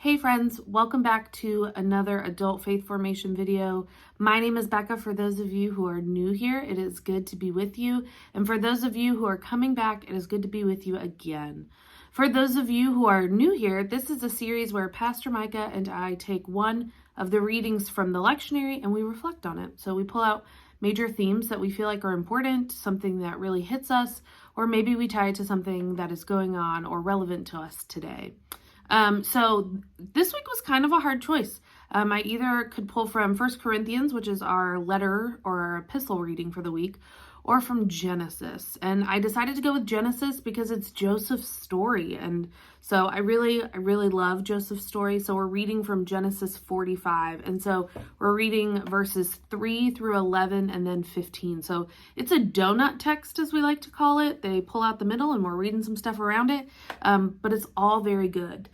Hey friends, welcome back to another adult faith formation video. My name is Becca. For those of you who are new here, it is good to be with you. And for those of you who are coming back, it is good to be with you again. For those of you who are new here, this is a series where Pastor Micah and I take one of the readings from the lectionary and we reflect on it. So we pull out major themes that we feel like are important, something that really hits us, or maybe we tie it to something that is going on or relevant to us today. So this week was kind of a hard choice. I either could pull from 1 Corinthians, which is our letter or our epistle reading for the week, or from Genesis. And I decided to go with Genesis because it's Joseph's story. And so I really love Joseph's story. So we're reading from Genesis 45. And so we're reading verses 3 through 11 and then 15. So it's a donut text, as we like to call it. They pull out the middle and we're reading some stuff around it. But it's all very good.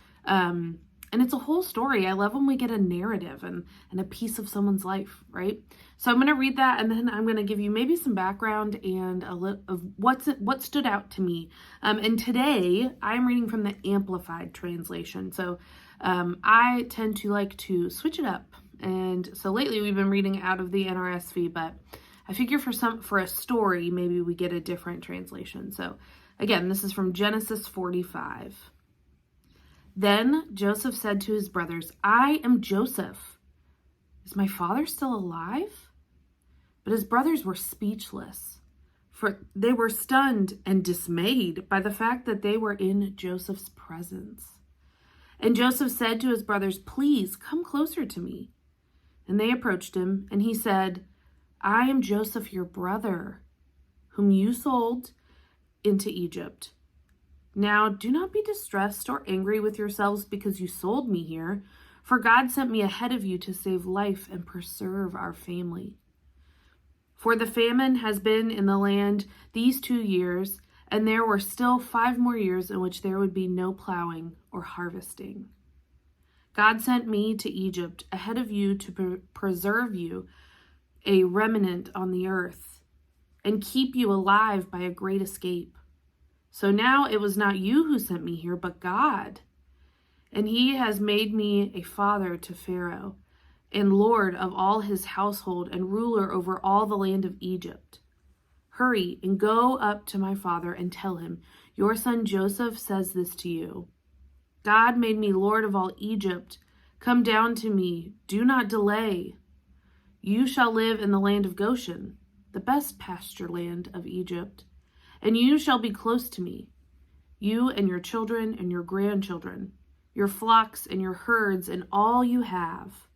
And it's a whole story. I love when we get a narrative and a piece of someone's life, right? So I'm going to read that and then I'm going to give you maybe some background and a little of what stood out to me. And today I'm reading from the Amplified translation. So I tend to like to switch it up. And so lately we've been reading out of the NRSV, but I figure for a story, maybe we get a different translation. So again, this is from Genesis 45. Then Joseph said to his brothers, "I am Joseph. Is my father still alive?" But his brothers were speechless, for they were stunned and dismayed by the fact that they were in Joseph's presence. And Joseph said to his brothers, "Please come closer to me." And they approached him, and he said, "I am Joseph, your brother, whom you sold into Egypt. Now, do not be distressed or angry with yourselves because you sold me here, for God sent me ahead of you to save life and preserve our family. For the famine has been in the land these 2 years, and there were still 5 more years in which there would be no plowing or harvesting. God sent me to Egypt ahead of you to preserve you, a remnant on the earth, and keep you alive by a great escape. So now it was not you who sent me here, but God. And he has made me a father to Pharaoh, and lord of all his household, and ruler over all the land of Egypt. Hurry and go up to my father and tell him, 'Your son Joseph says this to you. God made me lord of all Egypt. Come down to me. Do not delay. You shall live in the land of Goshen, the best pasture land of Egypt. And you shall be close to me, you and your children and your grandchildren, your flocks and your herds and all you have.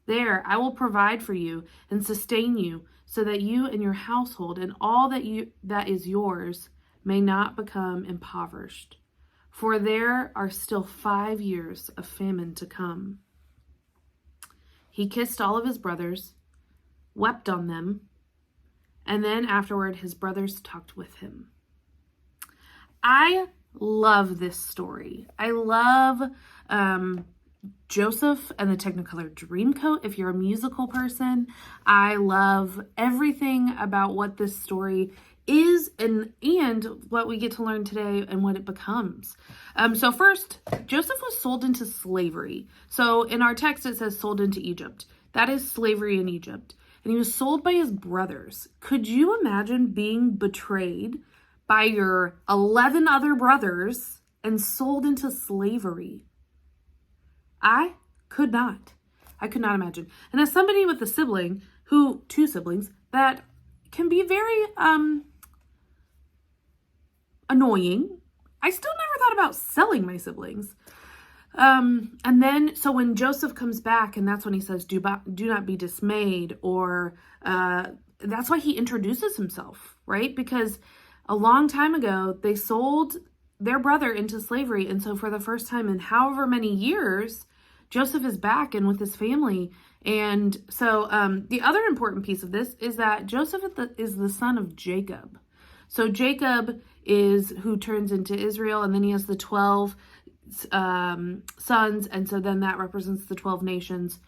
There I will provide for you and sustain you, so that you and your household and all that is yours may not become impoverished. For there are still 5 years of famine to come.' He kissed all of his brothers, wept on them, and then afterward, his brothers talked with him." I love this story. I love Joseph and the Technicolor Dreamcoat. If you're a musical person, I love everything about what this story is and what we get to learn today and what it becomes. So first, Joseph was sold into slavery. So in our text, it says sold into Egypt. That is slavery in Egypt. And he was sold by his brothers. Could you imagine being betrayed by your 11 other brothers and sold into slavery? I could not imagine. And as somebody with a sibling, 2 siblings, that can be very annoying, I still never thought about selling my siblings. And then, so when Joseph comes back, and that's when he says, do not be dismayed, or that's why he introduces himself, right? Because a long time ago, they sold their brother into slavery. And so for the first time in however many years, Joseph is back and with his family. And so the other important piece of this is that Joseph is the son of Jacob. So Jacob is who turns into Israel, and then he has the 12 sons, and so then that represents the 12 nations,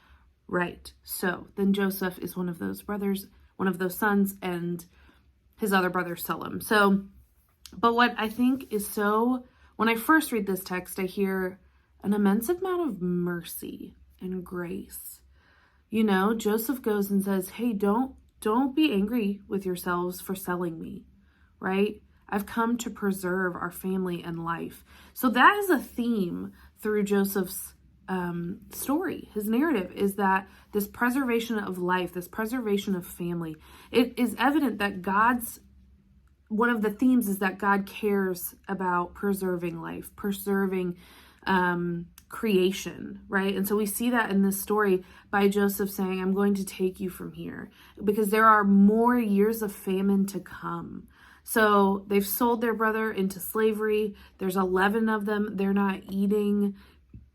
right? So then Joseph is one of those brothers, one of those sons, and his other brother sell him. So, but what I think is so, when I first read this text, I hear an immense amount of mercy and grace. You know, Joseph goes and says, hey, don't be angry with yourselves for selling me, right? I've come to preserve our family and life. So that is a theme through Joseph's story. His narrative is that this preservation of life, this preservation of family, it is evident that one of the themes is that God cares about preserving life, preserving creation, right? And so we see that in this story by Joseph saying, I'm going to take you from here because there are more years of famine to come. So they've sold their brother into slavery. There's 11 of them. They're not eating.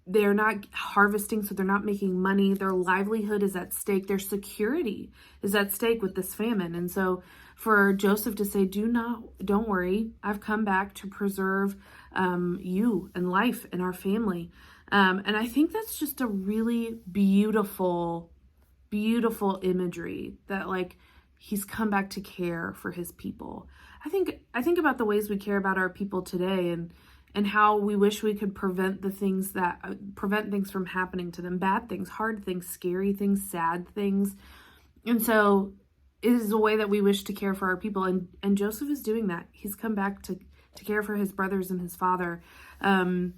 They're not harvesting, so they're not making money. Their livelihood is at stake. Their security is at stake with this famine. And so for Joseph to say, don't worry, I've come back to preserve you and life and our family. And I think that's just a really beautiful, beautiful imagery that like he's come back to care for his people. I think about the ways we care about our people today and how we wish we could prevent things from happening to them, bad things, hard things, scary things, sad things. And so it is a way that we wish to care for our people. And Joseph is doing that. He's come back to care for his brothers and his father. And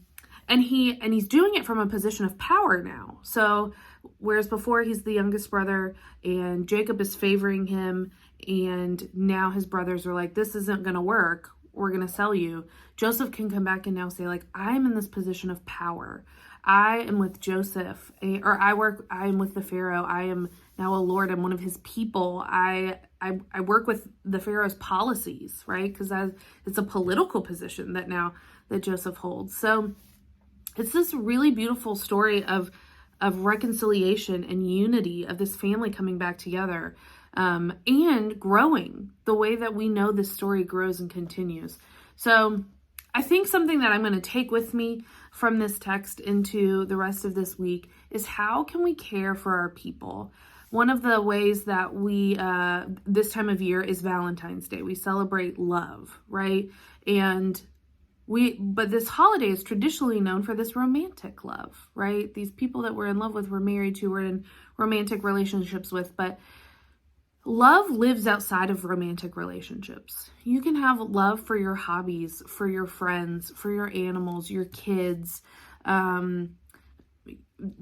he's doing it from a position of power now. So whereas before he's the youngest brother and Jacob is favoring him, and now his brothers are like, this isn't going to work. We're going to sell you. Joseph can come back and now say like, I'm in this position of power. I am with Joseph, or I am with the Pharaoh. I am now a Lord. I'm one of his people. I work with the Pharaoh's policies, right? Because it's a political position that Joseph holds. So it's this really beautiful story of reconciliation and unity of this family coming back together, and growing the way that we know this story grows and continues. So I think something that I'm going to take with me from this text into the rest of this week is how can we care for our people? One of the ways that we, this time of year is Valentine's Day. We celebrate love, right? But this holiday is traditionally known for this romantic love, right? These people that we're in love with, we're married to, we're in romantic relationships with, but love lives outside of romantic relationships. You can have love for your hobbies, for your friends, for your animals, your kids,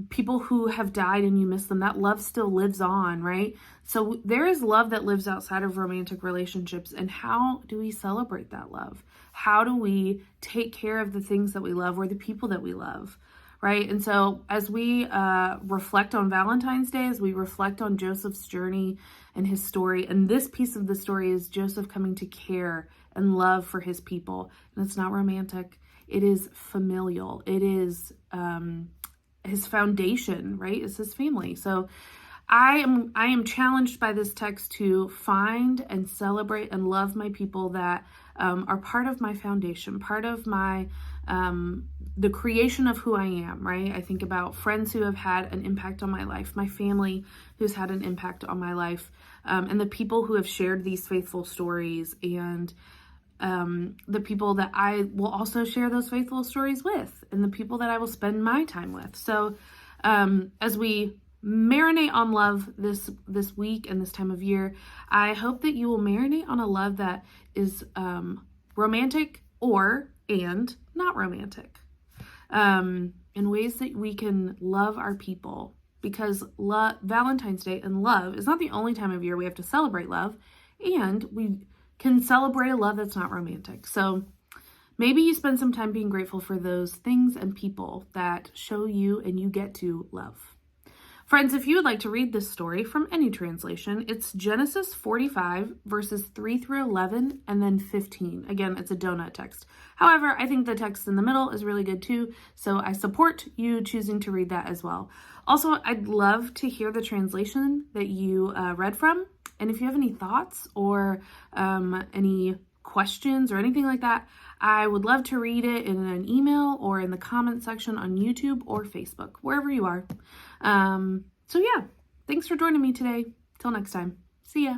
people who have died and you miss them. That love still lives on, right? So there is love that lives outside of romantic relationships. And how do we celebrate that love? How do we take care of the things that we love or the people that we love, right? And so as we reflect on Valentine's Day, as we reflect on Joseph's journey and his story, and this piece of the story is Joseph coming to care and love for his people. And it's not romantic. It is familial. It is his foundation, right? It's his family. So I am challenged by this text to find and celebrate and love my people that are part of my foundation, part of my the creation of who I am, right? I think about friends who have had an impact on my life, my family who's had an impact on my life, and the people who have shared these faithful stories, and the people that I will also share those faithful stories with, and the people that I will spend my time with. So as we marinate on love this week and this time of year, I hope that you will marinate on a love that is romantic and not romantic, in ways that we can love our people, because Valentine's Day and love is not the only time of year we have to celebrate love, and we can celebrate a love that's not romantic. So maybe you spend some time being grateful for those things and people that show you and you get to love. Friends, if you would like to read this story from any translation, it's Genesis 45, verses 3 through 11, and then 15. Again, it's a donut text. However, I think the text in the middle is really good too, so I support you choosing to read that as well. Also, I'd love to hear the translation that you read from, and if you have any thoughts or any questions or anything like that, I would love to read it in an email or in the comment section on YouTube or Facebook, wherever you are. So yeah, thanks for joining me today. Till next time. See ya.